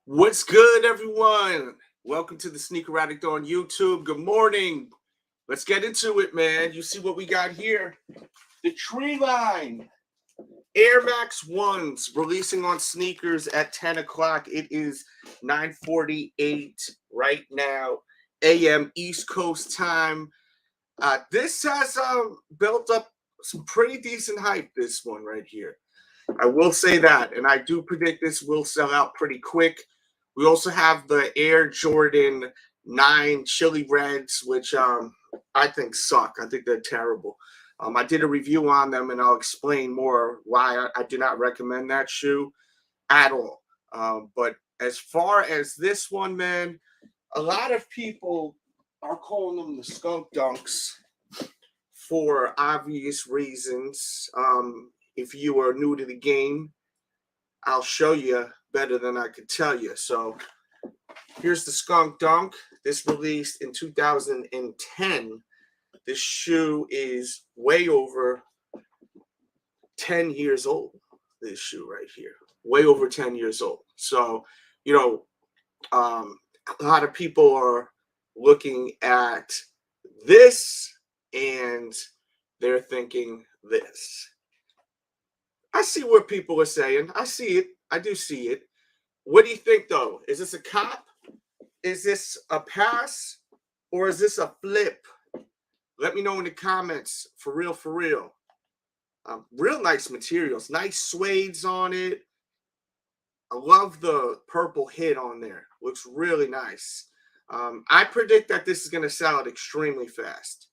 What's good, everyone? Welcome to the Sneaker Addict on YouTube. Good morning. Let's get into it, man. You see what we got here? The Treeline Air Max 1s releasing on sneakers at 10 o'clock. It is 9:48 right now, a.m. East Coast time. This has built up some pretty decent hype, this one right here. I will say that, and I do predict this will sell out pretty quick. We also have the Air Jordan 9 Chili Reds, which I think suck. I think they're terrible. I did a review on them, and I'll explain more why I do not recommend that shoe at all. But as far as this one, man, a lot of people are calling them the Skunk Dunks for obvious reasons. If you are new to the game, I'll show you better than I could tell you. So here's the Skunk Dunk. This released in 2010. This shoe is way over 10 years old. This shoe right here, way over 10 years old. So, a lot of people are looking at this and they're thinking this. I see what people are saying. I see it. I do see it. What do you think, though? Is this a cop? Is this a pass? Or is this a flip? Let me know in the comments. For real, for real. Real nice materials. Nice suedes on it. I love the purple hit on there. Looks really nice. I predict that this is going to sell out extremely fast.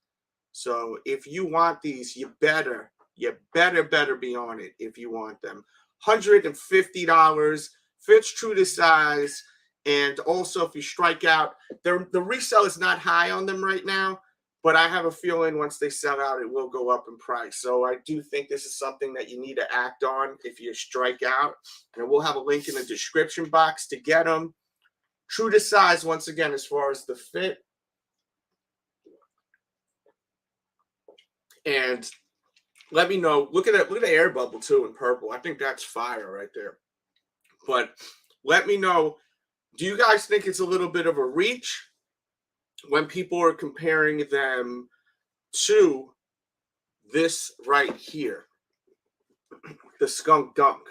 So if you want these, you better be on it if you want them. $150, fits true to size, and also if you strike out, the resale is not high on them right now, but I have a feeling once they sell out, it will go up in price. So I do think this is something that you need to act on if you strike out, and we'll have a link in the description box to get them. True to size, once again, as far as the fit. And let me know. Look at the air bubble too in purple. I think that's fire right there. But let me know. Do you guys think it's a little bit of a reach when people are comparing them to this right here, the Skunk Dunk?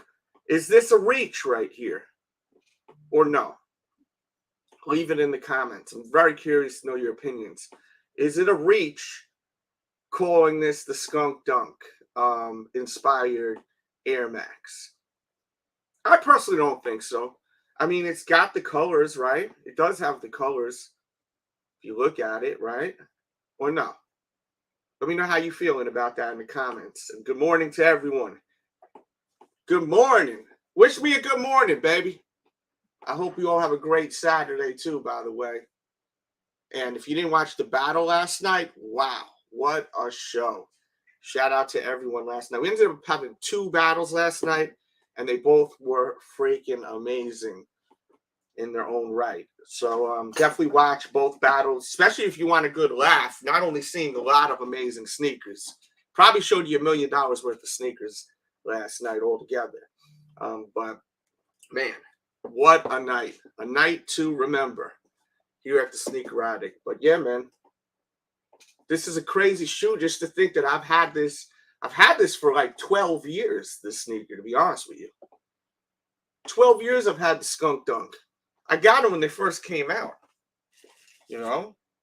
Is this a reach right here or no? Leave it in the comments. I'm very curious to know your opinions. Is it a reach calling this the Skunk Dunk inspired Air Max? I personally don't think so. I mean, it's got the colors, right? It does have the colors if you look at it, right? Or no? Let me know how you're feeling about that in the comments. And good morning to everyone. Good morning. Wish me a good morning, baby. I hope you all have a great Saturday too, by the way. And if you didn't watch the battle last night, wow. What a show. Shout out to everyone last night. We ended up having 2 battles last night, and they both were freaking amazing in their own right. So definitely watch both battles, especially if you want a good laugh. Not only seeing a lot of amazing sneakers. Probably showed you $1 million worth of sneakers last night altogether. But, man, what a night. A night to remember here at the Sneaker Addict. But, yeah, man. This is a crazy shoe just to think that I've had this for like 12 years, this sneaker, to be honest with you. 12 years I've had the Skunk Dunk. I got them when they first came out.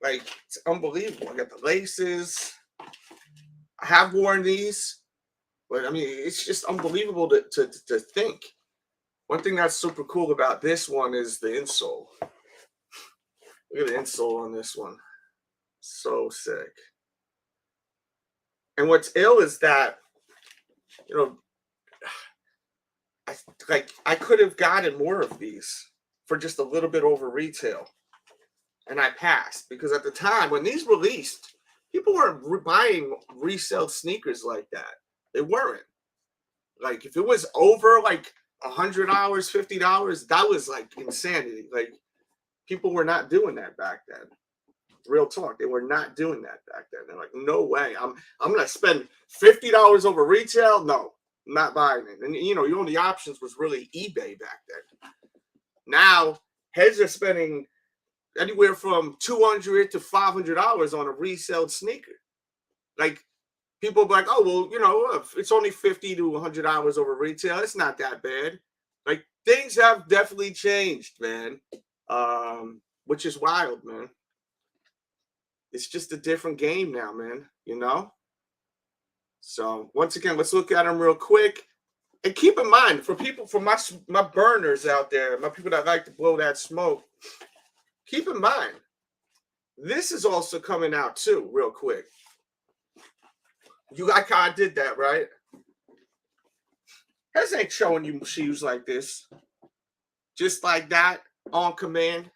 Like, it's unbelievable. I got the laces. I have worn these. But, I mean, it's just unbelievable to think. One thing that's super cool about this one is the insole. Look at the insole on this one. So sick. And what's ill is that, I could have gotten more of these for just a little bit over retail. And I passed because at the time when these released, people weren't buying resale sneakers like that. They weren't. Like, if it was over like $100, $50, that was like insanity. Like, people were not doing that back then. Real talk, they were not doing that back then. They're like, no way, I'm gonna spend $50 over retail. No, I'm not buying it. And your only options was really eBay back then. Now heads are spending anywhere from $200 to $500 on a resale sneaker. Like, people be like, oh, well, you know, it's only $50 to $100 over retail. It's not that bad. Like, things have definitely changed, man. Which is wild, man. It's just a different game now, man, you know? So once again, let's look at them real quick. And keep in mind, for people, for my burners out there, my people that like to blow that smoke, keep in mind, this is also coming out too, real quick. You like how I did that, right? This ain't showing you shoes like this. Just like that, on command.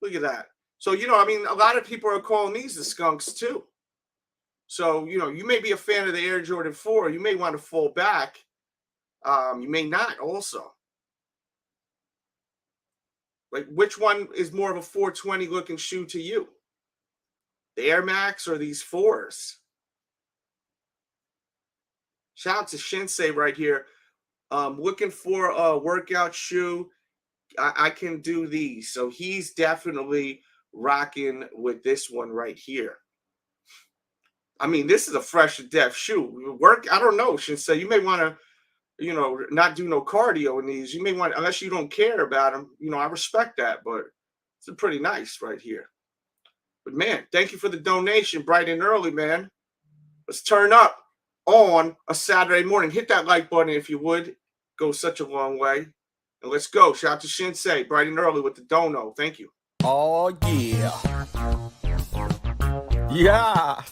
Look at that. So, you know, I mean, a lot of people are calling these the skunks too. So, you know, you may be a fan of the Air Jordan 4. You may want to fall back. You may not also. Like, which one is more of a 420 looking shoe to you? The Air Max or these 4s? Shout out to Shinsei right here. Looking for a workout shoe. I can do these. So he's definitely rocking with this one right here. I mean, this is a fresh to death shoe. I don't know, Shinsei. You may want to, you know, not do no cardio in these. You may want, unless you don't care about them. You know, I respect that, but it's pretty nice right here. But man, thank you for the donation, bright and early, man. Let's turn up on a Saturday morning. Hit that like button if you would. Goes such a long way. And let's go. Shout out to Shinsei, bright and early with the dono. Thank you. Oh, yeah. Yeah.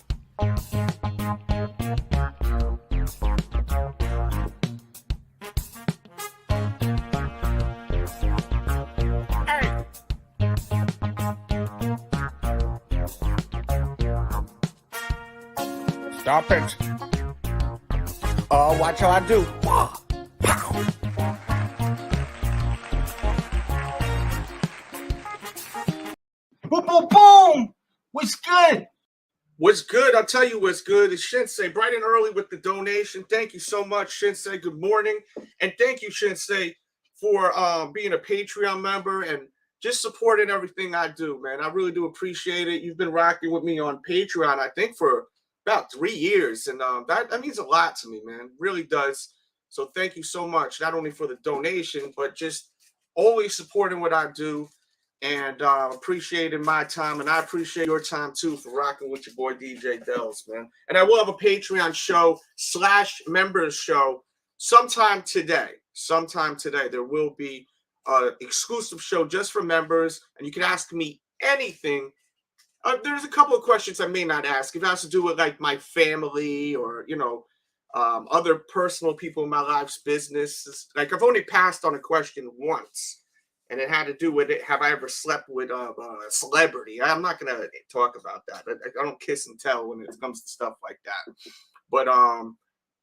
Hey. Stop it. Oh, watch how I do. Boom, boom, boom! What's good? What's good? I'll tell you what's good. It's Shinsei, bright and early with the donation. Thank you so much, Shinsei. Good morning. And thank you, Shinsei, for being a Patreon member and just supporting everything I do, man. I really do appreciate it. You've been rocking with me on Patreon, I think, for about 3 years. And that means a lot to me, man. It really does. So thank you so much, not only for the donation, but just always supporting what I do. And appreciating my time, and I appreciate your time too for rocking with your boy DJ Delz, man. And I will have a Patreon show / members show sometime today. There will be an exclusive show just for members, and you can ask me anything. There's a couple of questions I may not ask. If it has to do with like my family or, you know, other personal people in my life's business. Like, I've only passed on a question once. And it had to do with it. Have I ever slept with a celebrity? I'm not gonna talk about that. I don't kiss and tell when it comes to stuff like that. But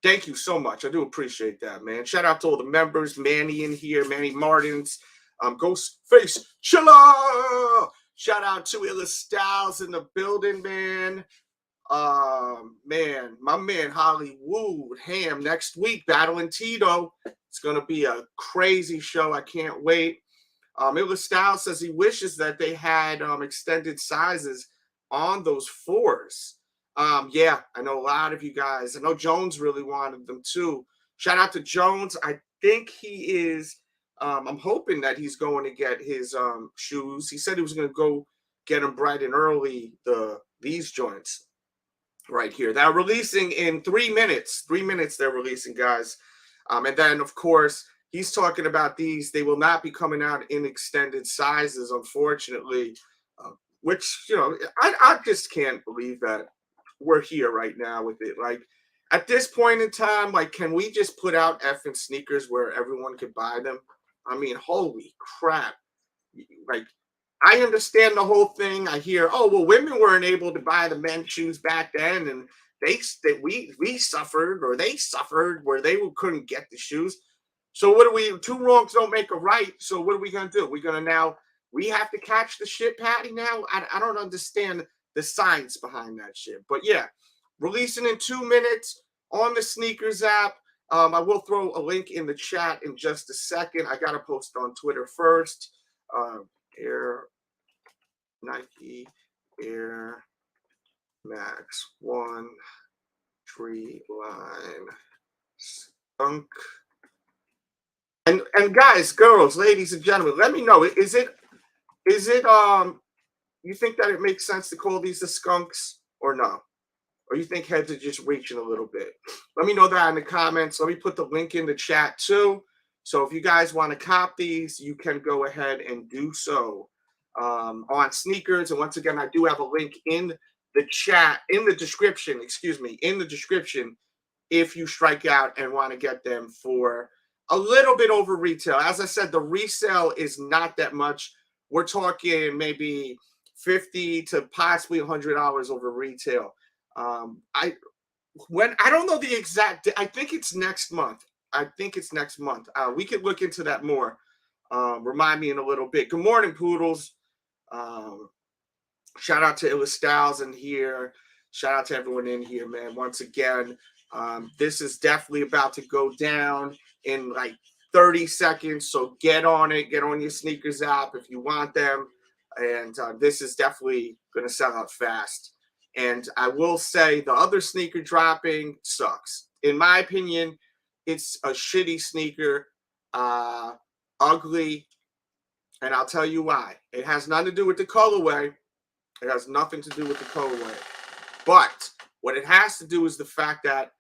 thank you so much. I do appreciate that, man. Shout out to all the members. Manny in here, Manny Martins, Ghostface Chilla. Shout out to Illa Styles in the building, man. Man, my man Hollywood Ham next week battling Tito. It's gonna be a crazy show. I can't wait. Illa Styles says he wishes that they had extended sizes on those 4s. Yeah, I know a lot of you guys. I know Jones really wanted them too. Shout out to Jones. I think he is. I'm hoping that he's going to get his shoes. He said he was going to go get them bright and early. These joints right here. They're releasing in 3 minutes. 3 minutes they're releasing, guys. And then of course, he's talking about these. They will not be coming out in extended sizes, unfortunately, which, you know, I just can't believe that we're here right now with it. Like, at this point in time, like, can we just put out effing sneakers where everyone could buy them? I mean, holy crap. Like, I understand the whole thing. I hear, oh, well, women weren't able to buy the men's shoes back then, and we suffered, or they suffered where they couldn't get the shoes. So what do we, 2 wrongs don't make a right. So what are we going to do? We're going to now, we have to catch the shit, Patty, now? I don't understand the science behind that shit. But yeah, releasing in 2 minutes on the sneakers app. I will throw a link in the chat in just a second. I got to post on Twitter first. Nike Air Max 1 Treeline Skunk. And guys, girls, ladies and gentlemen, let me know. Is it you think that it makes sense to call these the skunks or no? Or you think heads are just reaching a little bit? Let me know that in the comments. Let me put the link in the chat too. So if you guys want to cop these, you can go ahead and do so on sneakers. And once again, I do have a link in the chat, in the description, in the description, if you strike out and want to get them for a little bit over retail. As I said, the resale is not that much. We're talking maybe $50 to possibly $100 over retail. I don't know the exact. I think it's next month. We could look into that more. Remind me in a little bit. Good morning, Poodles. Shout out to Styles in here. Shout out to everyone in here, man. Once again, this is definitely about to go down in like 30 seconds. So get on it. Get on your sneakers app if you want them. And this is definitely going to sell out fast. And I will say the other sneaker dropping sucks. In my opinion, it's a shitty sneaker, ugly. And I'll tell you why. It has nothing to do with the colorway. It has nothing to do with the colorway. But what it has to do is the fact that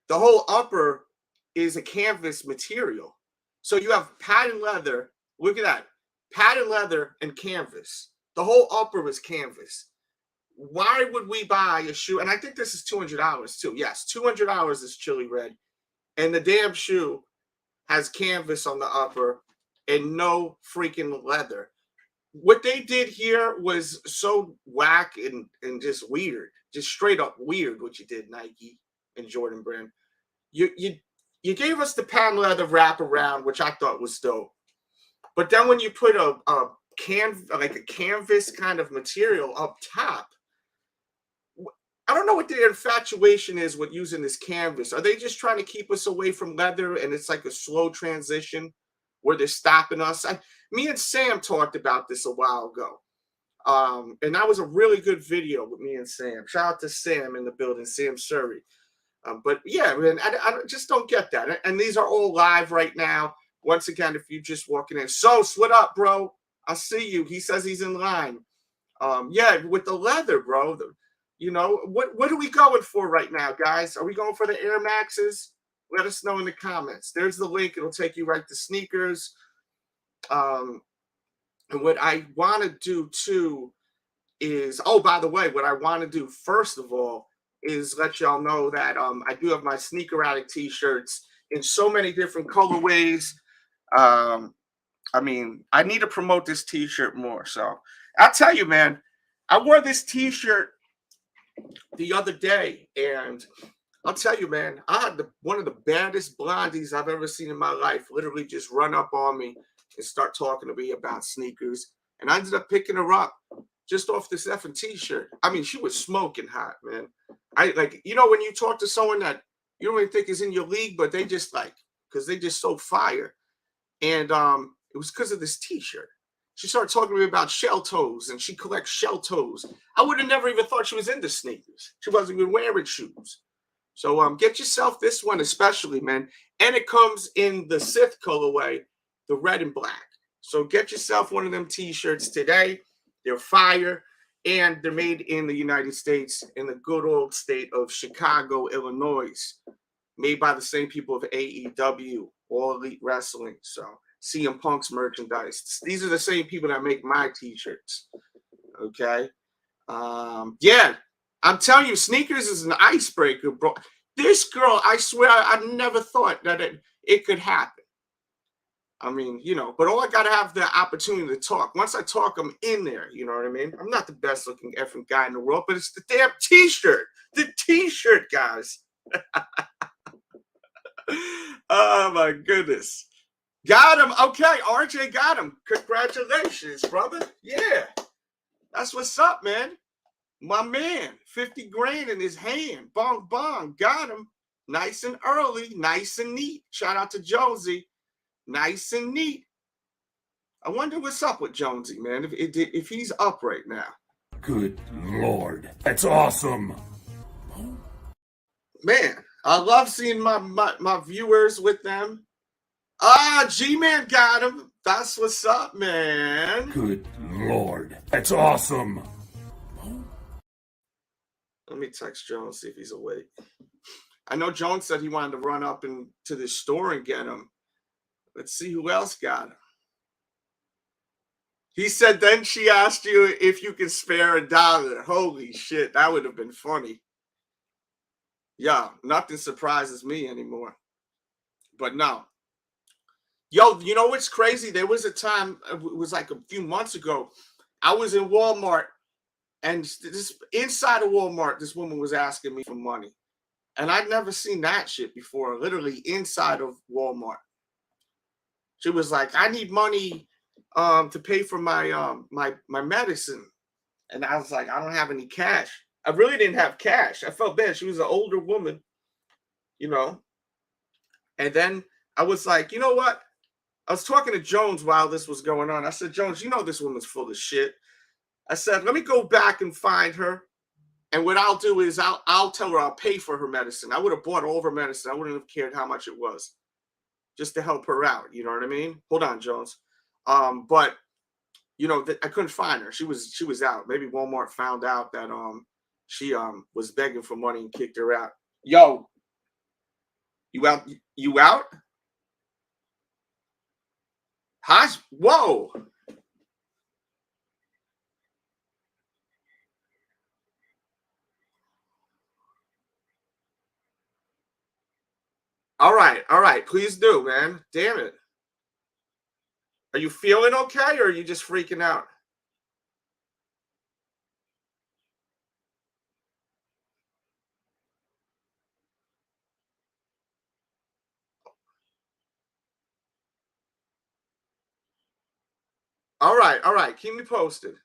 the whole upper is a canvas material. So you have patent leather. Look at that. Patent leather and canvas. The whole upper is canvas. Why would we buy a shoe? And I think this is $200 too. Yes, $200 is chili red. And the damn shoe has canvas on the upper and no freaking leather. What they did here was so whack and just weird. Just straight up weird what you did, Nike and Jordan Brand. You gave us the patent leather wraparound, which I thought was dope. But then when you put a canvas kind of material up top, I don't know what their infatuation is with using this canvas. Are they just trying to keep us away from leather and it's like a slow transition where they're stopping us? Me and Sam talked about this a while ago. And that was a really good video with me and Sam. Shout out to Sam in the building, Sam Surrey. But yeah, man, I just don't get that. And these are all live right now. Once again, if you're just walking in. So, what up, bro? I see you. He says he's in line. Yeah, with the leather, bro. What are we going for right now, guys? Are we going for the Air Maxes? Let us know in the comments. There's the link. It'll take you right to sneakers. And what I want to do too is, oh, by the way, what I want to do first of all is let y'all know that I do have my Sneaker Addict t-shirts in so many different colorways. I mean, I need to promote this t-shirt more. So I'll tell you, man, I wore this t-shirt the other day, and I'll tell you, man, I had one of the baddest blondies I've ever seen in my life literally just run up on me and start talking to me about sneakers. And I ended up picking her up just off this effing t-shirt. I mean, she was smoking hot, man. When you talk to someone that you don't even think is in your league, but they just because they just so fire. And it was because of this t-shirt. She started talking to me about shell toes, and she collects shell toes. I would have never even thought she was into sneakers. She wasn't even wearing shoes. So get yourself this one especially, man. And it comes in the Sith colorway, the red and black. So get yourself one of them t-shirts today. They're fire, and they're made in the United States, in the good old state of Chicago, Illinois. Made by the same people of AEW, All Elite Wrestling. So CM Punk's merchandise. These are the same people that make my t-shirts. Okay. Yeah, I'm telling you, sneakers is an icebreaker, bro. This girl, I swear, I never thought that it could happen. I mean, but all I got to have the opportunity to talk. Once I talk, I'm in there. You know what I mean? I'm not the best looking effing guy in the world, but it's the damn t-shirt. The t-shirt, guys. Oh, my goodness. Got him. Okay, RJ got him. Congratulations, brother. Yeah. That's what's up, man. My man. 50 grand in his hand. Bong, bong. Got him. Nice and early, nice and neat. Shout out to Jonesy. Nice and neat. I wonder what's up with Jonesy, man, if he's up right now. Good Lord. That's awesome. Man, I love seeing my viewers with them. G-Man got him. That's what's up, man. Good Lord. That's awesome. Let me text Jones, see if he's awake. I know Jones said he wanted to run up into the store and get him. Let's see who else got him. He said then she asked you if you could spare $1. Holy shit, that would have been funny. Yeah, nothing surprises me anymore. But no. Yo, you know what's crazy? There was a time, it was like a few months ago, I was in Walmart, and this inside of Walmart, this woman was asking me for money. And I'd never seen that shit before, literally inside of Walmart. She was like, I need money to pay for my my medicine. And I was like, I don't have any cash. I really didn't have cash. I felt bad. She was an older woman, you know. And then I was like, you know what? I was talking to Jones while this was going on. I said, Jones, you know this woman's full of shit. I said, let me go back and find her. And what I'll do is I'll tell her I'll pay for her medicine. I would have bought all of her medicine. I wouldn't have cared how much it was, just to help her out. You know what I mean? Hold on, Jones. But you know, I couldn't find her. She was out. Maybe Walmart found out that she was begging for money and kicked her out. Yo, you out? You out? Hush! Whoa! All right. Please do, man. Damn it. Are you feeling okay, or are you just freaking out? All right. Keep me posted.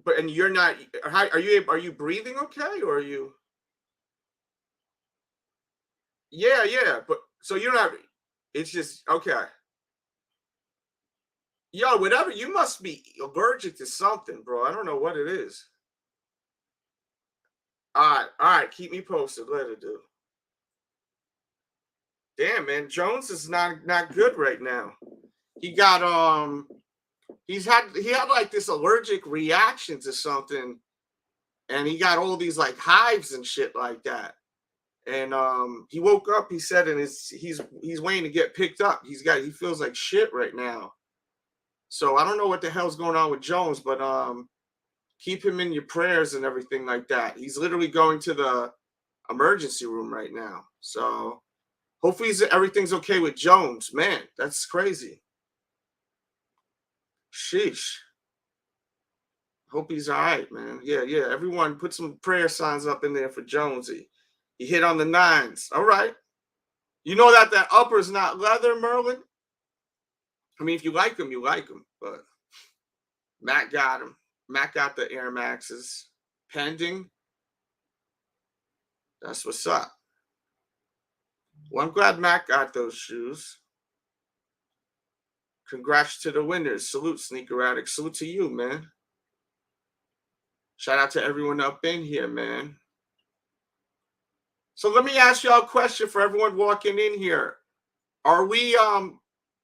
But and you're not. Are you breathing okay, or are you? Yeah. But so you're not. It's just okay. Yo, whatever. You must be allergic to something, bro. I don't know what it is. All right. Keep me posted. Let it do. Damn, man. Jones is not good right now. He got he had like this allergic reaction to something, and he got all these like hives and shit like that. And he woke up, he said, and he's waiting to get picked up. He feels like shit right now. So I don't know what the hell's going on with Jones, but keep him in your prayers and everything like that. He's literally going to the emergency room right now. So hopefully everything's okay with Jones. Man, that's crazy. Sheesh. Hope he's all right, man. Yeah. Everyone put some prayer signs up in there for Jonesy. He hit on the 9s. All right. You know that upper's not leather, Merlin? I mean, if you like him, you like him. But Matt got him. Matt got the Air Maxes. Pending. That's what's up. Well, I'm glad Matt got those shoes. Congrats to the winners. Salute, Sneaker Addict. Salute to you, man. Shout out to everyone up in here, man. So let me ask y'all a question for everyone walking in here. Are we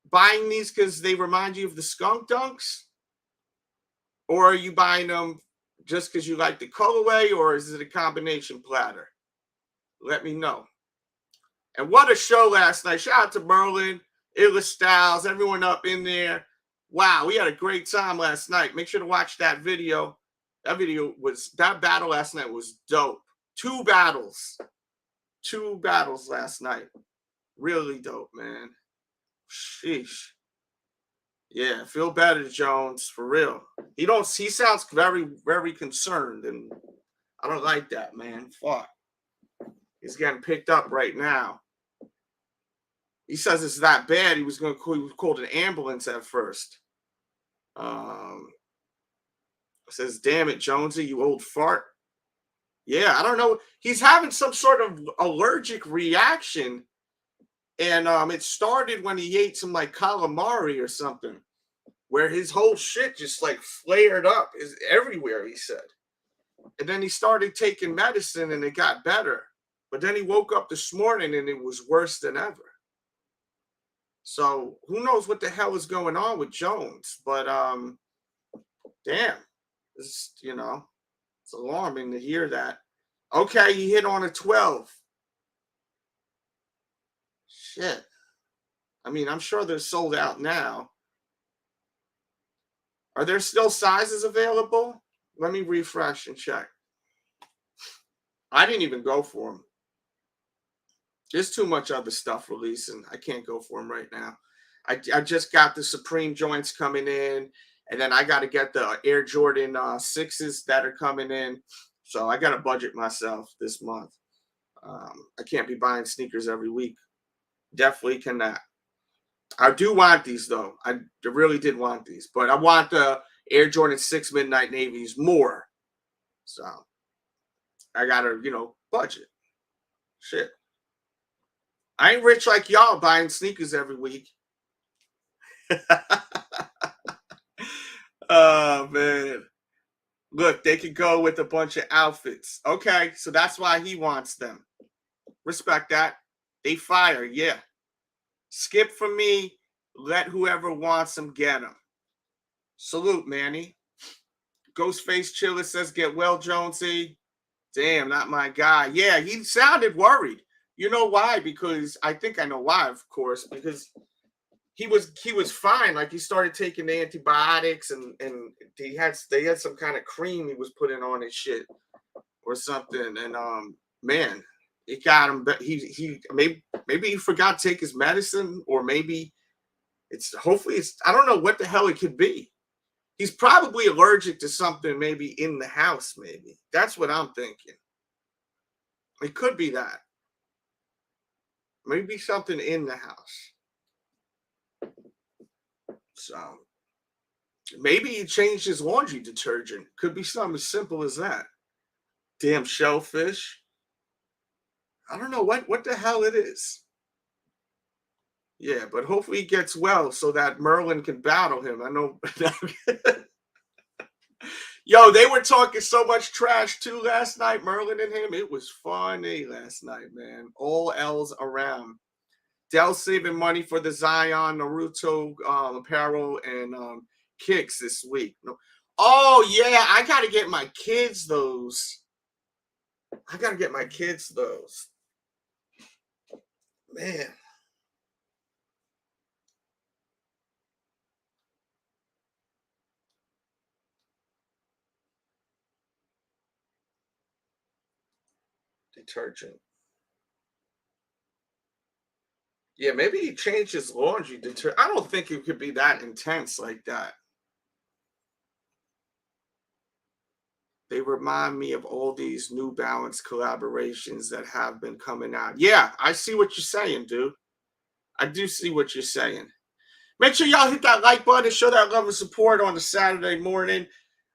buying these because they remind you of the Skunk Dunks? Or are you buying them just because you like the colorway, or is it a combination platter? Let me know. And what a show last night. Shout out to Merlin, Illa Styles, everyone up in there. Wow, we had a great time last night. Make sure to watch that video. That battle last night was dope. 2 battles last night. Really dope, man. Sheesh. Yeah, feel better, Jones, for real. He sounds very, very concerned, and I don't like that, man. Fuck. He's getting picked up right now. He says it's that bad. He was called an ambulance at first. Says, damn it, Jonesy, you old fart. Yeah, I don't know. He's having some sort of allergic reaction. And it started when he ate some like calamari or something, where his whole shit just like flared up is everywhere, he said. And then he started taking medicine and it got better. But then he woke up this morning and it was worse than ever. So who knows what the hell is going on with Jones? But damn, it's it's alarming to hear that. Okay, he hit on a 12. Shit. I mean, I'm sure they're sold out now. Are there still sizes available? Let me refresh and check. I didn't even go for them. There's too much other stuff releasing. I can't go for them right now. I just got the Supreme joints coming in, and then I got to get the Air Jordan 6s that are coming in. So I got to budget myself this month. I can't be buying sneakers every week. Definitely cannot. I do want these, though. I really did want these. But I want the Air Jordan 6 Midnight Navies more. So I got to, budget. Shit. I ain't rich like y'all buying sneakers every week. Oh, man. Look, they could go with a bunch of outfits. Okay, so that's why he wants them. Respect that. They fire, yeah. Skip for me. Let whoever wants them get them. Salute, Manny. Ghostface Chiller says, get well, Jonesy. Damn, not my guy. Yeah, he sounded worried. You know why? Because I think I know why, of course, because he was fine. Like he started taking the antibiotics and they had some kind of cream he was putting on his shit or something. And man, it got him. He maybe he forgot to take his medicine, or maybe hopefully it's I don't know what the hell it could be. He's probably allergic to something maybe in the house, maybe. That's what I'm thinking. It could be that. Maybe something in the house. So maybe he changed his laundry detergent. Could be something as simple as that. Damn shellfish. I don't know what the hell it is. Yeah, but hopefully he gets well so that Merlin can battle him. I know. Yo, they were talking so much trash too last night, Merlin and him. It was funny last night, man. All L's around. Delz saving money for the Zion Naruto apparel and kicks this week. No. Oh, yeah, I got to get my kids those. Man. Detergent. Yeah, maybe he changed his laundry detergent. I don't think it could be that intense like that. They remind me of all these New Balance collaborations that have been coming out. Yeah, I see what you're saying, dude. I do see what you're saying. Make sure y'all hit that like button and show that love and support on the Saturday morning.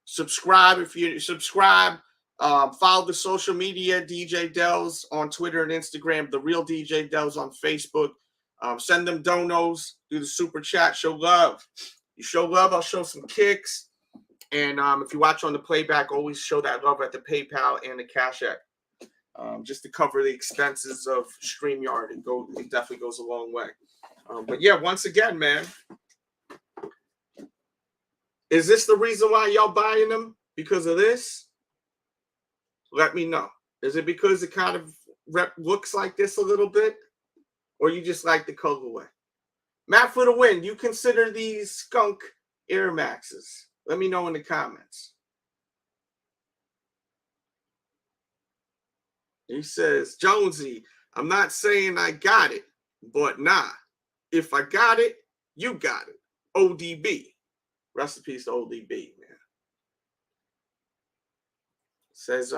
Subscribe if you subscribe. Follow the social media, DJ Delz on Twitter and Instagram, The Real DJ Delz on Facebook. Send them donos, do the super chat, show love. You show love, I'll show some kicks. And if you watch on the playback, always show that love at the PayPal and the Cashapp. Just to cover the expenses of StreamYard. It definitely goes a long way. But yeah, once again, man, is this the reason why y'all buying them? Because of this? Let me know. Is it because it kind of looks like this a little bit? Or you just like the colorway? Matt for the win. You consider these Skunk Air Maxes? Let me know in the comments. He says, Jonesy, I'm not saying I got it, but nah. If I got it, you got it. ODB. Rest in peace to ODB, man. Says,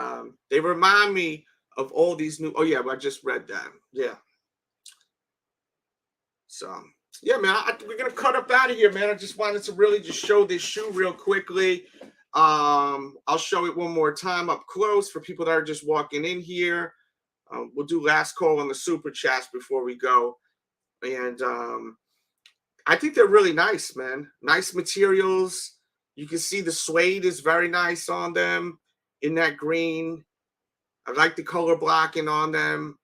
they remind me of all these new. Oh, yeah, I just read that. Yeah. So, yeah, man, we're going to cut up out of here, man. I just wanted to really just show this shoe real quickly. I'll show it one more time up close for people that are just walking in here. We'll do last call on the super chats before we go. And I think they're really nice, man. Nice materials. You can see the suede is very nice on them in that green. I like the color blocking on them.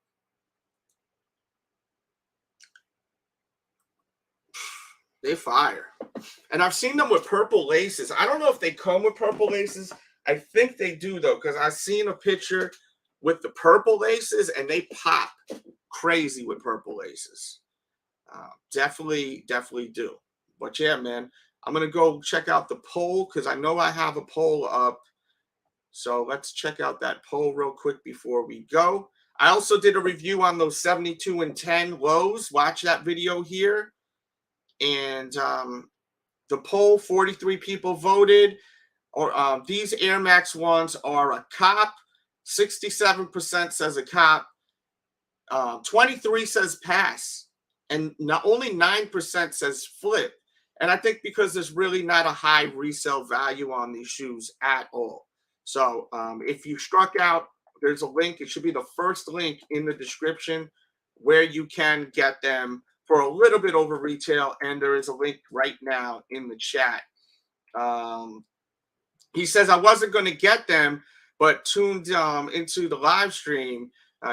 They fire. And I've seen them with purple laces. I don't know if they come with purple laces. I think they do, though, because I've seen a picture with the purple laces, and they pop crazy with purple laces. Definitely do. But, yeah, man, I'm going to go check out the poll because I know I have a poll up. So let's check out that poll real quick before we go. I also did a review on those 72 and 10 lows. Watch that video here. And the poll, 43 people voted. Or these Air Max ones are a cop. 67% says a cop. 23 says pass. And only 9% says flip. And I think because there's really not a high resale value on these shoes at all. So if you struck out, there's a link. It should be the first link in the description where you can get them for a little bit over retail. And there is a link right now in the chat. He says, I wasn't going to get them, but tuned into the live stream.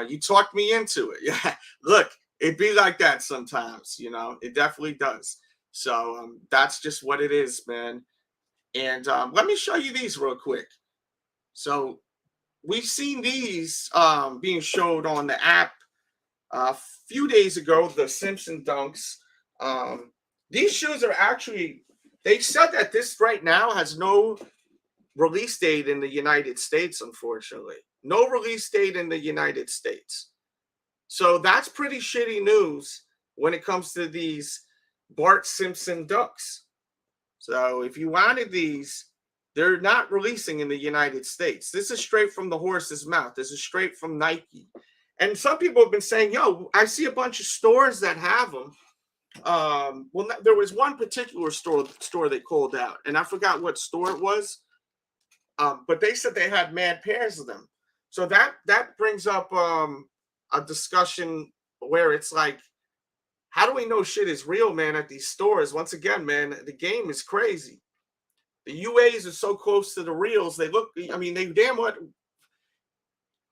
You talked me into it. Yeah, look, it be like that sometimes, you know, it definitely does. So that's just what it is, man. And let me show you these real quick. So we've seen these being showed on the app a few days ago, the Simpson Dunks. These shoes are actually, they said that this right now has no release date in the United States, unfortunately. No release date in the United States. So that's pretty shitty news when it comes to these Bart Simpson Dunks. So if you wanted these, they're not releasing in the United States. This is straight from the horse's mouth. This is straight from Nike. And some people have been saying, yo, I see a bunch of stores that have them. Well, there was one particular store they called out, and I forgot what store it was. But they said they had mad pairs of them. So that brings up a discussion where it's like, how do we know shit is real, man, at these stores? Once again, man, the game is crazy. The UAs are so close to the reals. They look, I mean, they damn what.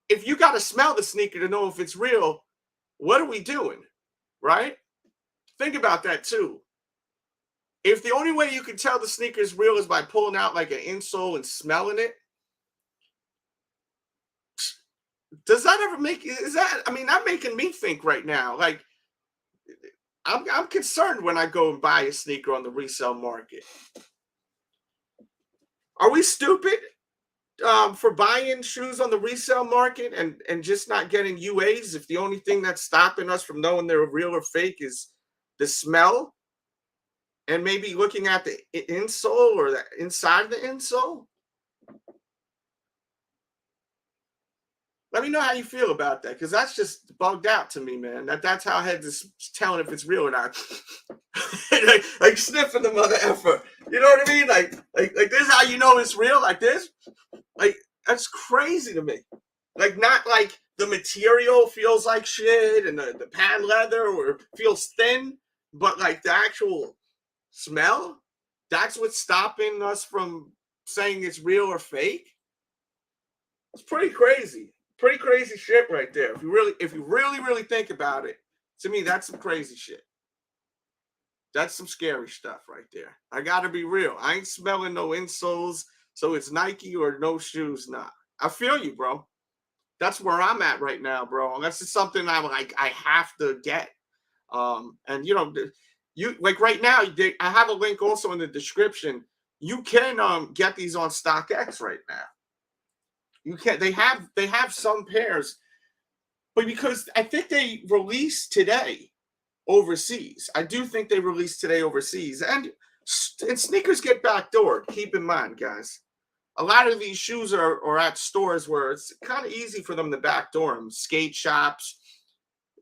If you got to smell the sneaker to know if it's real, what are we doing, right? Think about that, too. If the only way you can tell the sneaker is real is by pulling out like an insole and smelling it, does that ever make, is that, I mean, I'm making me think right now. Like, I'm concerned when I go and buy a sneaker on the resale market. Are we stupid for buying shoes on the resale market and just not getting UAs if the only thing that's stopping us from knowing they're real or fake is the smell and maybe looking at the insole or the inside of the insole? Let me know how you feel about that, because that's just bugged out to me, man. That's how heads is telling if it's real or not. like sniffing the mother effer. You know what I mean? Like this is how you know it's real, like this. Like, that's crazy to me. Like, not like the material feels like shit and the pan leather or feels thin, but like the actual smell, that's what's stopping us from saying it's real or fake. It's pretty crazy. Pretty crazy shit right there. If you really think about it, to me, that's some crazy shit. That's some scary stuff right there. I gotta be real. I ain't smelling no insoles, so it's Nike or no shoes. Nah, I feel you, bro. That's where I'm at right now, bro. Unless it's something I have to get. And you know, you like right now. I have a link also in the description. You can get these on StockX right now. You can't. They have some pairs, but because I think they released today overseas. I do think they released today overseas, and sneakers get backdoored. Keep in mind, guys. A lot of these shoes are at stores where it's kind of easy for them to backdoor them. Skate shops.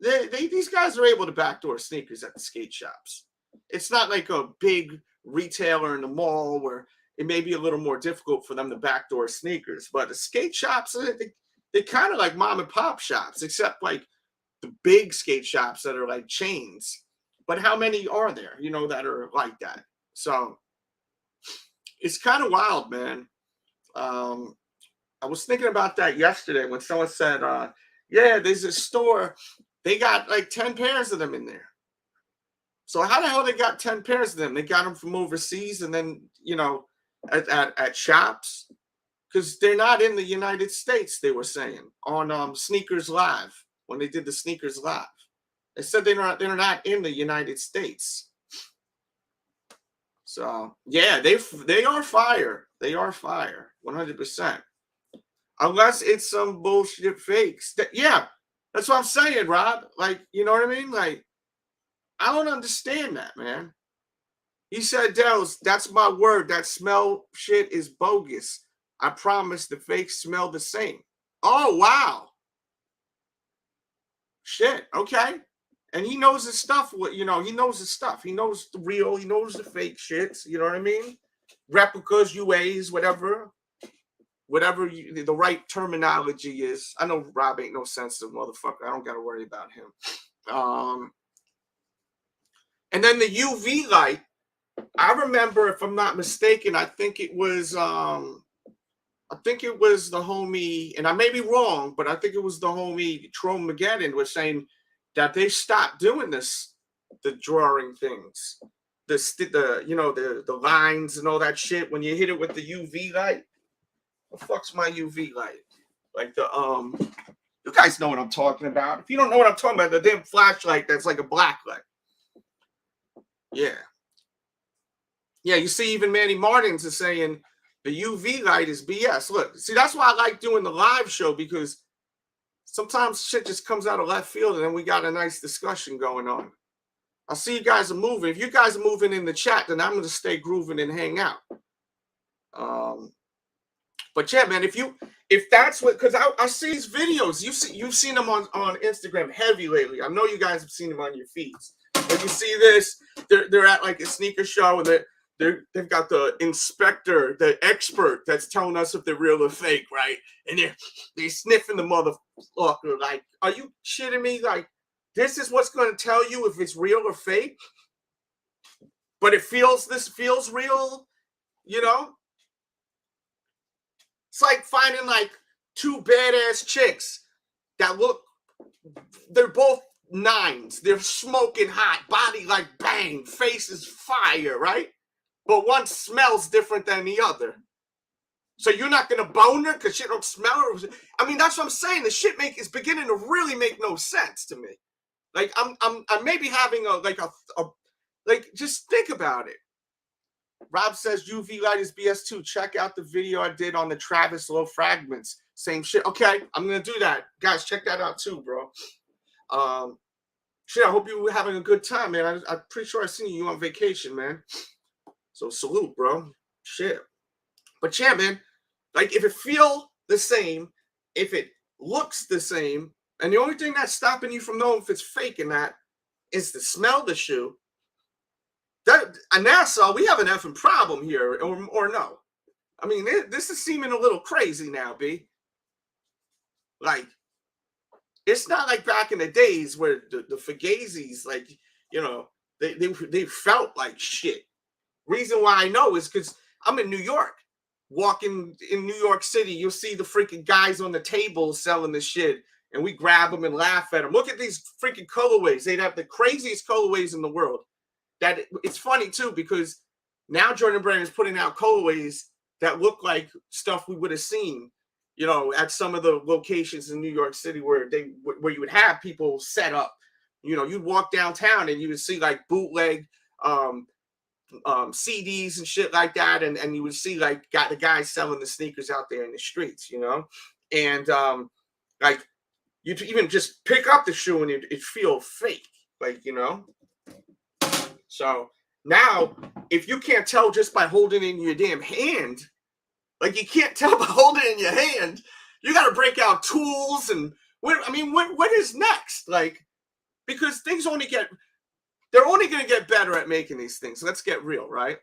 These guys are able to backdoor sneakers at the skate shops. It's not like a big retailer in the mall where it may be a little more difficult for them to backdoor sneakers. But the skate shops, they're kind of like mom and pop shops, except like the big skate shops that are like chains. But how many are there, you know, that are like that? So it's kind of wild, man. I was thinking about that yesterday when someone said, yeah, there's a store, they got like 10 pairs of them in there. So how the hell they got 10 pairs of them? They got them from overseas and then, you know, at shops, because they're not in the United States, they were saying on Sneakers Live, when they did the Sneakers Live. They said they're not in the United States. So yeah, they are fire. They are fire, 100%. Unless it's some bullshit fakes. Yeah, that's what I'm saying, Rob. Like, you know what I mean? Like, I don't understand that, man. He said, Delz, that's my word. That smell shit is bogus. I promise the fakes smell the same. Oh, wow. Shit, okay. And he knows his stuff. You know, he knows his stuff. He knows the real. He knows the fake shits. You know what I mean? Replicas, UAs, whatever. Whatever the right terminology is. I know Rob ain't no sensitive motherfucker. I don't got to worry about him. And then the UV light. I remember, if I'm not mistaken, I think it was the homie, and I may be wrong, but I think it was the homie Tro Mageddon was saying that they stopped doing this, the drawing things, the you know, the lines and all that shit when you hit it with the UV light. What the fuck's my UV light? Like the you guys know what I'm talking about. If you don't know what I'm talking about, the damn flashlight that's like a black light. Yeah. Yeah, you see, even Manny Martins is saying the UV light is BS. Look, see, that's why I like doing the live show, because sometimes shit just comes out of left field and then we got a nice discussion going on. I see you guys are moving. If you guys are moving in the chat, then I'm going to stay grooving and hang out. But yeah, man, if that's what, because I see these videos, you've seen them on Instagram heavy lately. I know you guys have seen them on your feeds. When you see this, they're at like a sneaker show and they've got the inspector, the expert that's telling us if they're real or fake, right? And they're sniffing the motherfucker. Like, are you shitting me? Like, this is what's going to tell you if it's real or fake? But this feels real, you know? It's like finding like two badass chicks that they're both 9s. They're smoking hot, body like bang, face is fire, right? But one smells different than the other. So you're not gonna bone her because she don't smell her. I mean, that's what I'm saying. The shit is beginning to really make no sense to me. Like I'm maybe having just think about it. Rob says UV light is BS too. Check out the video I did on the Travis Low fragments. Same shit. Okay, I'm gonna do that, guys. Check that out too, bro. Shit, I hope you were having a good time, man. I'm pretty sure I seen you on vacation, man. So salute, bro. Shit. But yeah, man, like if it feels the same, if it looks the same, and the only thing that's stopping you from knowing if it's fake and that is the smell of the shoe, that Nassau, we have an effing problem here, or no? I mean, this is seeming a little crazy now, B. Like, it's not like back in the days where the Fugazis, like, you know, they felt like shit. Reason why I know is because I'm in New York. Walking in New York City, you'll see the freaking guys on the table selling the shit, and we grab them and laugh at them. Look at these freaking colorways. They'd have the craziest colorways in the world. That it's funny too, because now Jordan Brand is putting out colorways that look like stuff we would have seen, you know, at some of the locations in New York City where you would have people set up. You know, you'd walk downtown and you would see like bootleg CDs and shit like that, and you would see like the guys selling the sneakers out there in the streets, you know, and like you'd even just pick up the shoe and it feel fake, like, you know. So now, if you can't tell just by holding it in your damn hand, like you can't tell by holding it in your hand, you got to break out tools and what is next? Like, because things they're only going to get better at making these things. Let's get real, right?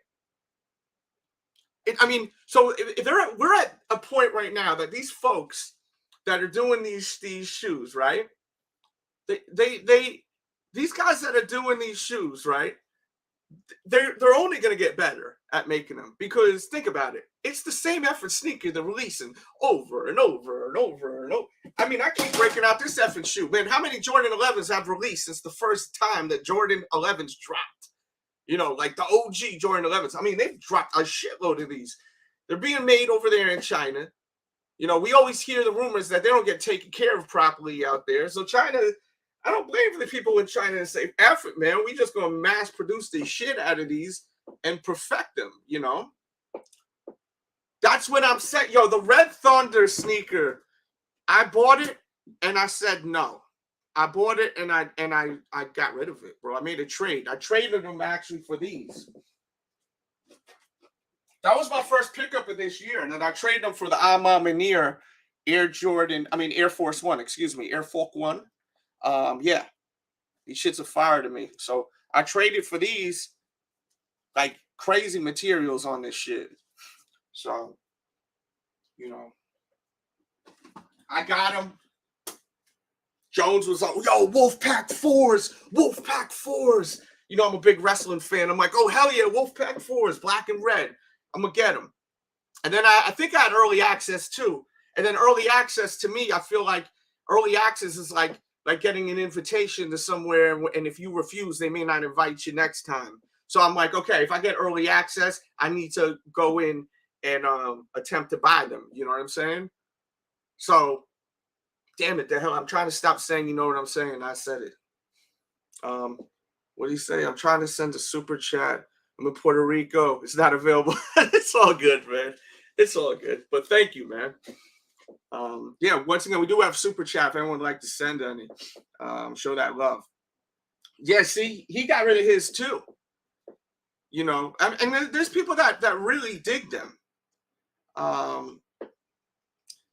I mean, so if we're at a point right now that these folks that are doing these shoes, right? These guys that are doing these shoes, right? They're only going to get better at making them, because think about it. It's the same effort sneaker they're releasing over and over and over and over. I mean, I keep breaking out this effort shoe. Man, how many Jordan 11s have released since the first time that Jordan 11s dropped? You know, like the OG Jordan 11s. I mean, they've dropped a shitload of these. They're being made over there in China. You know, we always hear the rumors that they don't get taken care of properly out there. So China, I don't blame the people in China and say, F it, man. We just going to mass produce the shit out of these and perfect them, you know? That's what I'm saying. Yo, the Red Thunder sneaker, I bought it and I said no. I bought it and I got rid of it, bro. I made a trade. I traded them actually for these. That was my first pickup of this year. And then I traded them for the ANEYEIVKICKS Air Force One, Air Force One. Yeah, these shits are fire to me. So I traded for these, like, crazy materials on this shit. So, you know, I got them. Jones was like, yo, Wolfpack 4s, Wolfpack 4s. You know, I'm a big wrestling fan. I'm like, oh, hell yeah, Wolfpack 4s, black and red. I'm going to get them. And then I think I had early access too. And then early access, to me, I feel like early access is like getting an invitation to somewhere, and if you refuse, they may not invite you next time. So I'm like, okay, if I get early access, I need to go in and attempt to buy them. You know what I'm saying? So, damn it, the hell, I'm trying to stop saying, you know what I'm saying? I said it. What do you say? I'm trying to send a super chat. I'm in Puerto Rico. It's not available. It's all good, man. It's all good. But thank you, man. Yeah, once again, we do have super chat if anyone would like to send any. Show that love. Yeah, see, he got rid of his too. You know, and there's people that really dig them.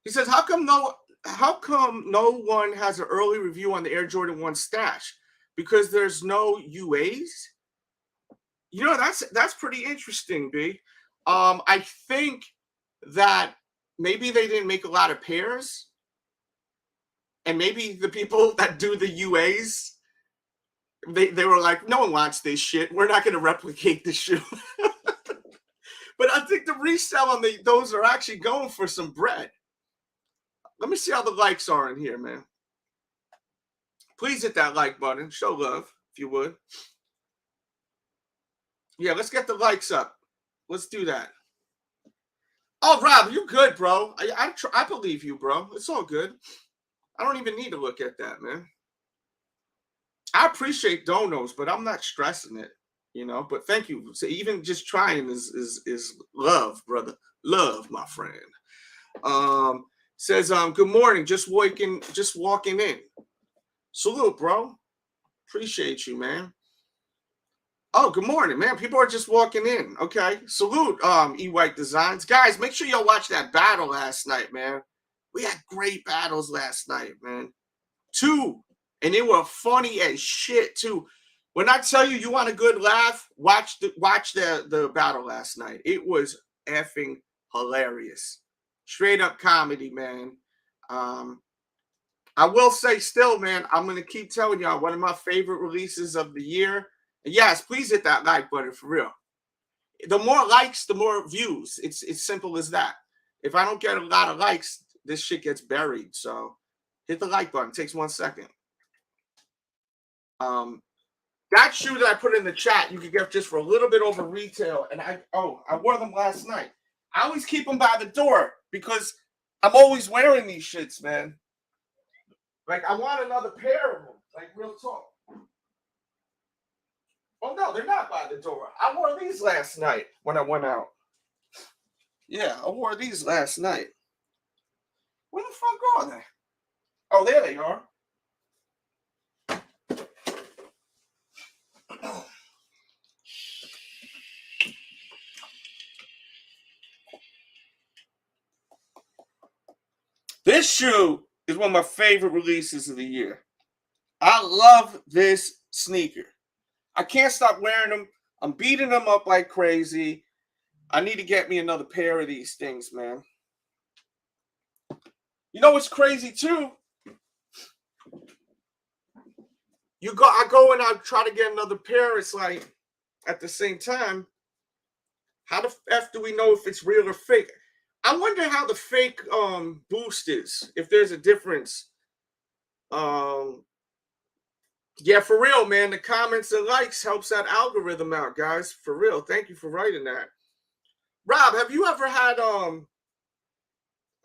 He says, how come no one has an early review on the Air Jordan 1 stash? Because there's no UAs? You know, that's pretty interesting, B. I think that maybe they didn't make a lot of pairs. And maybe the people that do the UAs, they were like, no one wants this shit. We're not going to replicate this shoe. But I think the resell on those are actually going for some bread. Let me see how the likes are in here, man. Please hit that like button. Show love, if you would. Yeah, let's get the likes up. Let's do that. Oh, Rob, you good, bro. I believe you, bro. It's all good. I don't even need to look at that, man. I appreciate donos, but I'm not stressing it, you know. But thank you. So even just trying is love, brother. Love, my friend. Says, good morning. Just walking in. Salute, bro. Appreciate you, man. Oh, good morning, man. People are just walking in. Okay. Salute, E-White Designs. Guys, make sure y'all watch that battle last night, man. We had great battles last night, man. 2. And they were funny as shit, too. When I tell you want a good laugh, watch the battle last night. It was effing hilarious. Straight up comedy, man. I will say still, man, I'm going to keep telling y'all, one of my favorite releases of the year. And yes, please hit that like button for real. The more likes, the more views. It's simple as that. If I don't get a lot of likes, this shit gets buried. So hit the like button. It takes 1 second. That shoe that I put in the chat, you could get just for a little bit over retail. And I wore them last night. I always keep them by the door because I'm always wearing these shits, man. Like, I want another pair of them. Like, real talk. Oh, no, they're not by the door. I wore these last night when I went out. Yeah, I wore these last night. Where the fuck are they? Oh, there they are. This shoe is one of my favorite releases of the year. I love this sneaker. I can't stop wearing them. I'm beating them up like crazy. I need to get me another pair of these things, man. You know what's crazy too? I go and I try to get another pair. It's like at the same time, how the F do we know if it's real or fake? I wonder how the fake boost is, if there's a difference. Yeah, for real, man. The comments and likes helps that algorithm out, guys. For real. Thank you for writing that. Rob, have you ever had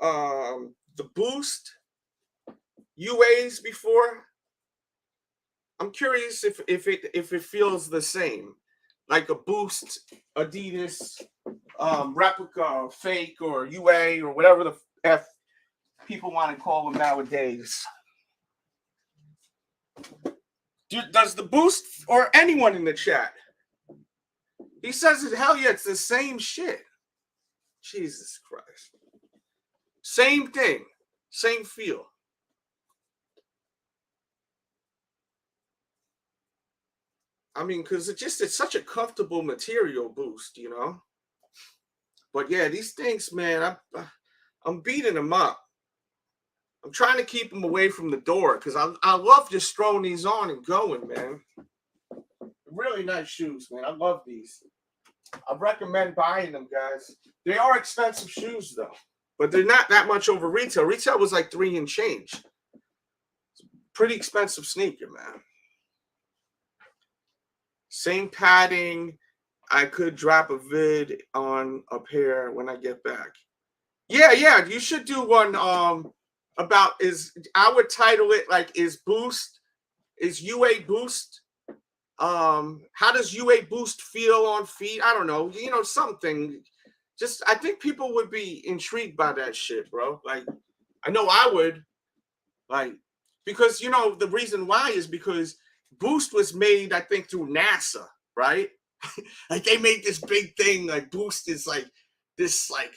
the boost UAs before? I'm curious if it feels the same, like a boost Adidas replica, fake, or UA, or whatever the F people want to call them nowadays. Does the boost, or anyone in the chat? He says it. Hell yeah, it's the same shit. Jesus Christ. Same thing, same feel. I mean, because it's such a comfortable material boost, you know. But yeah, these things, man, I'm beating them up. I'm trying to keep them away from the door because I love just throwing these on and going, man. Really nice shoes, man. I love these. I recommend buying them, guys. They are expensive shoes, though, but they're not that much over retail. Retail was like $3 and change. Pretty expensive sneaker, man. Same padding. I could drop a vid on a pair when I get back. Yeah, you should do one about I would title it like is UA boost how does UA boost feel on feet? I don't know, you know, something. Just I think people would be intrigued by that shit, bro. Like I know I would, like, because you know the reason why is because Boost was made, I think, through NASA, right? Like they made this big thing, like Boost is like this like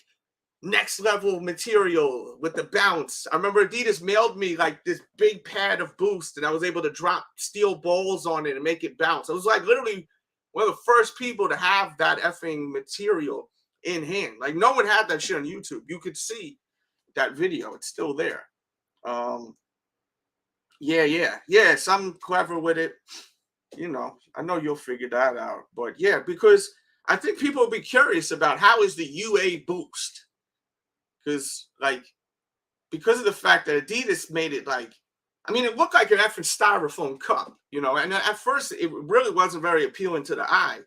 next level material with the bounce. I remember Adidas mailed me like this big pad of Boost, and I was able to drop steel balls on it and make it bounce. I was like literally one of the first people to have that effing material in hand. Like no one had that shit on YouTube. You could see that video. It's still there. Yeah, I'm clever with it. You know, I know you'll figure that out. But yeah, because I think people will be curious about how is the UA boost. Because of the fact that Adidas made it like, I mean, it looked like an effing styrofoam cup, you know, and at first it really wasn't very appealing to the eye.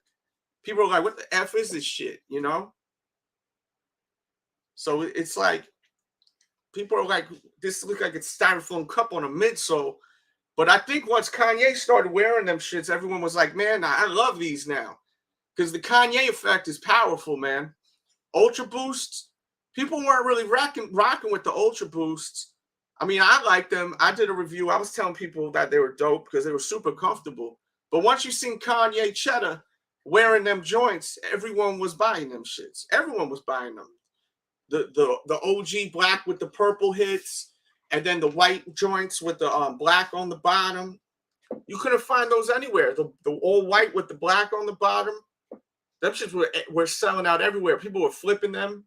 People were like, what the F is this shit, you know? So it's like, people are like, this looks like a styrofoam cup on a midsole. But I think once Kanye started wearing them shits, everyone was like, man, I love these now. Because the Kanye effect is powerful, man. Ultra Boosts, people weren't really rocking with the Ultra Boosts. I mean, I like them. I did a review. I was telling people that they were dope because they were super comfortable. But once you seen Kanye Cheddar wearing them joints, everyone was buying them shits. Everyone was buying them. The OG black with the purple hits, and then the white joints with the black on the bottom. You couldn't find those anywhere. The all white with the black on the bottom. Them shits were selling out everywhere. People were flipping them.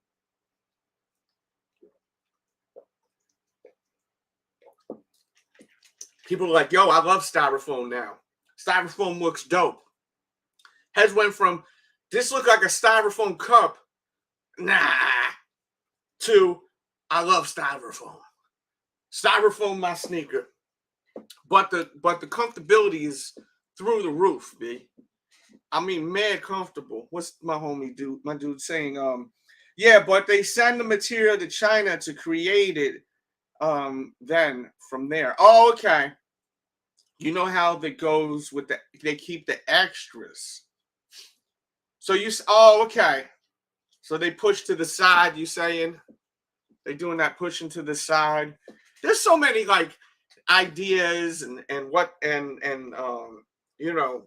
People were like, yo, I love styrofoam now. Styrofoam looks dope. Heads went from, this look like a styrofoam cup, nah, to, I love styrofoam. Styrofoam my sneaker. But the comfortability is through the roof, B. I mean, mad comfortable. What's my dude saying? Yeah, but they send the material to China to create it. Then from there. Oh, okay. You know how that goes with they keep the extras. So okay. So they push to the side, you saying? They doing that pushing to the side. There's so many like ideas and you know,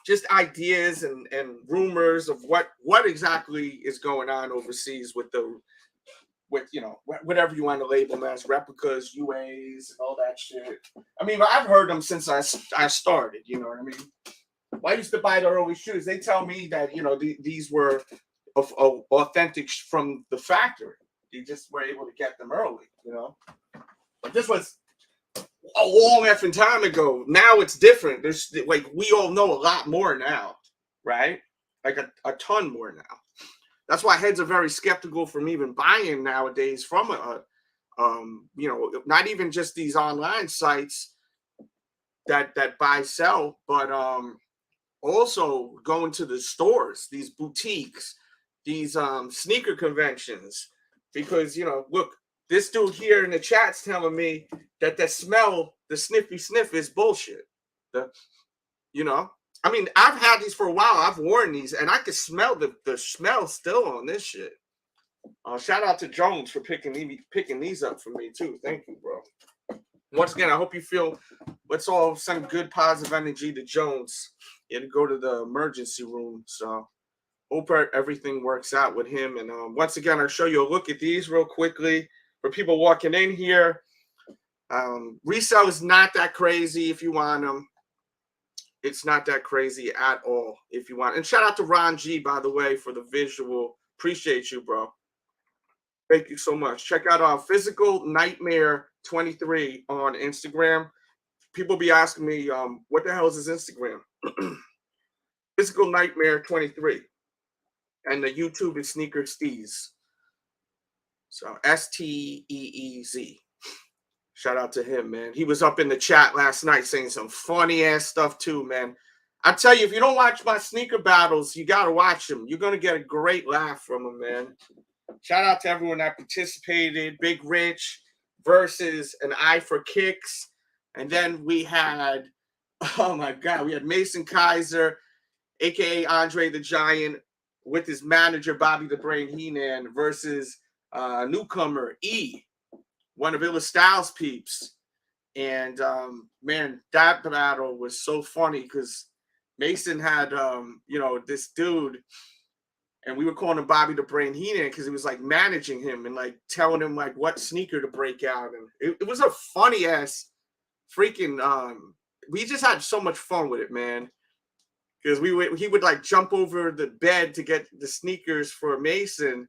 just ideas and rumors of what exactly is going on overseas with you know, whatever you want to label them as, replicas, UAs, and all that shit. I mean, I've heard them since I started, you know what I mean? Well, I used to buy the early shoes. They tell me that, you know, these were of authentic from the factory. You just were able to get them early, you know. But this was a long effing time ago. Now it's different. There's like we all know a lot more now, right? Like a ton more now. That's why heads are very skeptical from even buying nowadays from you know, not even just these online sites that buy sell, but also going to the stores, these boutiques, these sneaker conventions, because you know, look, this dude here in the chat's telling me that the smell, the sniffy sniff, is bullshit. You know, I mean, I've had these for a while. I've worn these, and I can smell the smell still on this shit. Shout out to Jones for picking these up for me too. Thank you, bro. Once again, I hope you feel. Let's all send good positive energy to Jones and go to the emergency room. So hope everything works out with him. And once again, I'll show you a look at these real quickly for people walking in here. Resale is not that crazy if you want them. It's not that crazy at all if you want. And shout out to Ron G, by the way, for the visual. Appreciate you, bro. Thank you so much. Check out our Physical Nightmare 23 on Instagram. People be asking me, what the hell is his Instagram? Physical Nightmare 23. And the YouTube is Sneaker Steez. So Steez. Shout out to him, man. He was up in the chat last night saying some funny ass stuff too, man. I tell you, if you don't watch my sneaker battles, you got to watch them. You're going to get a great laugh from them, man. Shout out to everyone that participated. Big Rich versus an Eye for Kicks. And then we had, oh my God, we had Mason Kaiser, a.k.a. Andre the Giant, with his manager, Bobby the Brain Heenan, versus newcomer, E, one of Illa Styles' peeps. And, man, that battle was so funny because Mason had, you know, this dude, and we were calling him Bobby the Brain Heenan because he was, like, managing him and, like, telling him, like, what sneaker to break out. And it was a funny-ass freaking we just had so much fun with it, man, because he would like jump over the bed to get the sneakers for Mason,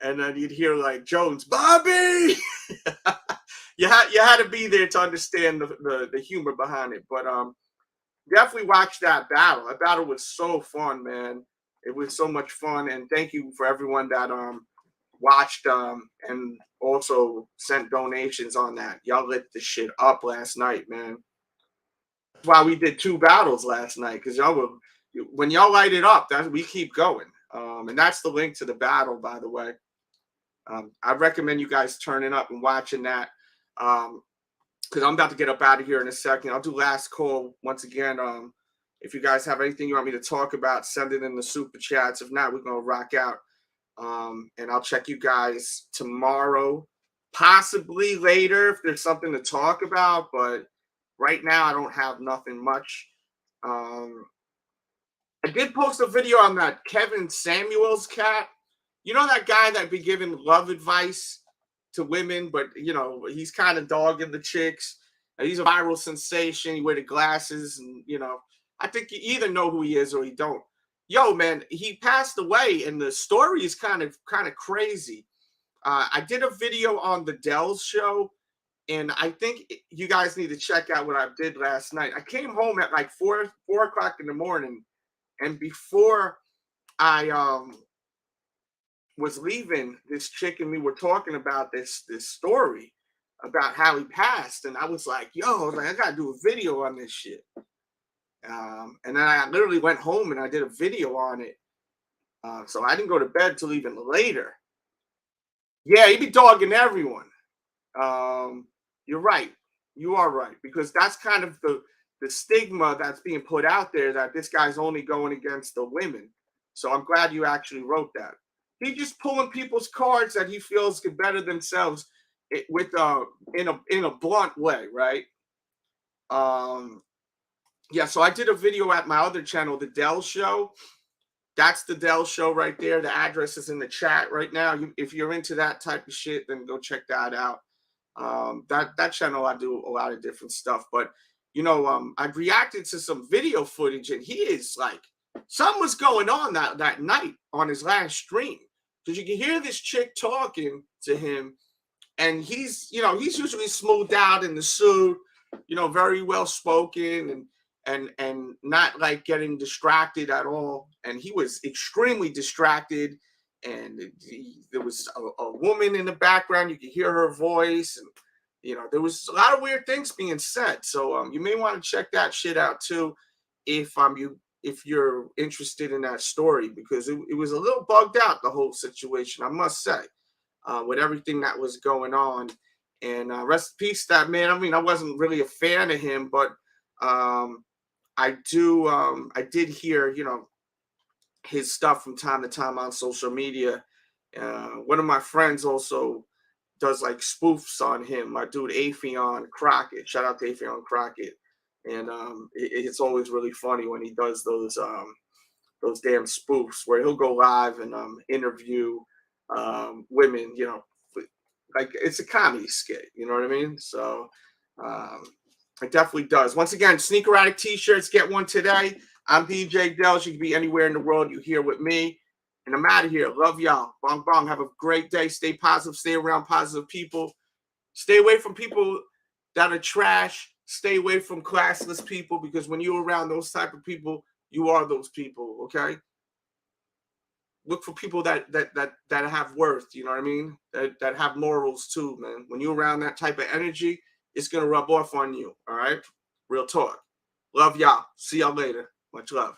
and then you'd hear like Jones, Bobby. you had to be there to understand the humor behind it. But definitely watch that battle. That battle was so fun, man. It was so much fun, and thank you for everyone that watched and also sent donations on that. Y'all lit the shit up last night, man. That's why we did 2 battles last night, because y'all were, when y'all light it up, that we keep going. And that's the link to the battle, by the way. I recommend you guys turning up and watching that, because I'm about to get up out of here in a second. I'll do last call once again. If you guys have anything you want me to talk about, send it in the super chats. If not, we're gonna rock out. And I'll check you guys tomorrow, possibly later if there's something to talk about. But right now, I don't have nothing much. I did post a video on that Kevin Samuels cat. You know that guy that be giving love advice to women, but, you know, he's kind of dogging the chicks. And he's a viral sensation. He wear the glasses, and, you know, I think you either know who he is or you don't. Yo, man, he passed away, and the story is kind of crazy. I did a video on the Delz show, and I think you guys need to check out what I did last night. I came home at like 4 o'clock in the morning, and before I was leaving, this chick and me were talking about this story about how he passed, and I was like, yo, I gotta do a video on this shit. And then I literally went home and I did a video on it. So I didn't go to bed till even later. Yeah, he be dogging everyone. You're right. You are right. Because that's kind of the stigma that's being put out there, that this guy's only going against the women. So I'm glad you actually wrote that. He's just pulling people's cards that he feels can better themselves with in a blunt way, right? Yeah, so I did a video at my other channel, the Delz Show. That's the Delz Show right there. The address is in the chat right now. If you're into that type of shit, then go check that out. That channel, I do a lot of different stuff. But, you know, I've reacted to some video footage, and he is, like, something was going on that night on his last stream, because you can hear this chick talking to him, and he's usually smoothed out in the suit, very well spoken, and not like getting distracted at all. And he was extremely distracted, and there was a woman in the background. You could hear her voice, and there was a lot of weird things being said. So you may want to check that shit out too, if you're interested in that story, because it was a little bugged out, the whole situation, I must say, with everything that was going on. And rest in peace, that man. I mean, I wasn't really a fan of him, but I did hear, his stuff from time to time on social media. One of my friends also does like spoofs on him. My dude Afion Crockett. Shout out to Afion Crockett. And it's always really funny when he does those damn spoofs where he'll go live and interview women, like it's a comedy skit, you know what I mean? So it definitely does. Once again, Sneaker Addict t-shirts, get one today. I'm DJ Delz. You can be anywhere in the world. You here with me. And I'm out of here. Love y'all. Bong bong. Have a great day. Stay positive. Stay around positive people. Stay away from people that are trash. Stay away from classless people, because when you're around those type of people, you are those people, okay? Look for people that have worth, you know what I mean? That have morals too, man. When you're around that type of energy, it's going to rub off on you, all right? Real talk. Love y'all. See y'all later. Much love.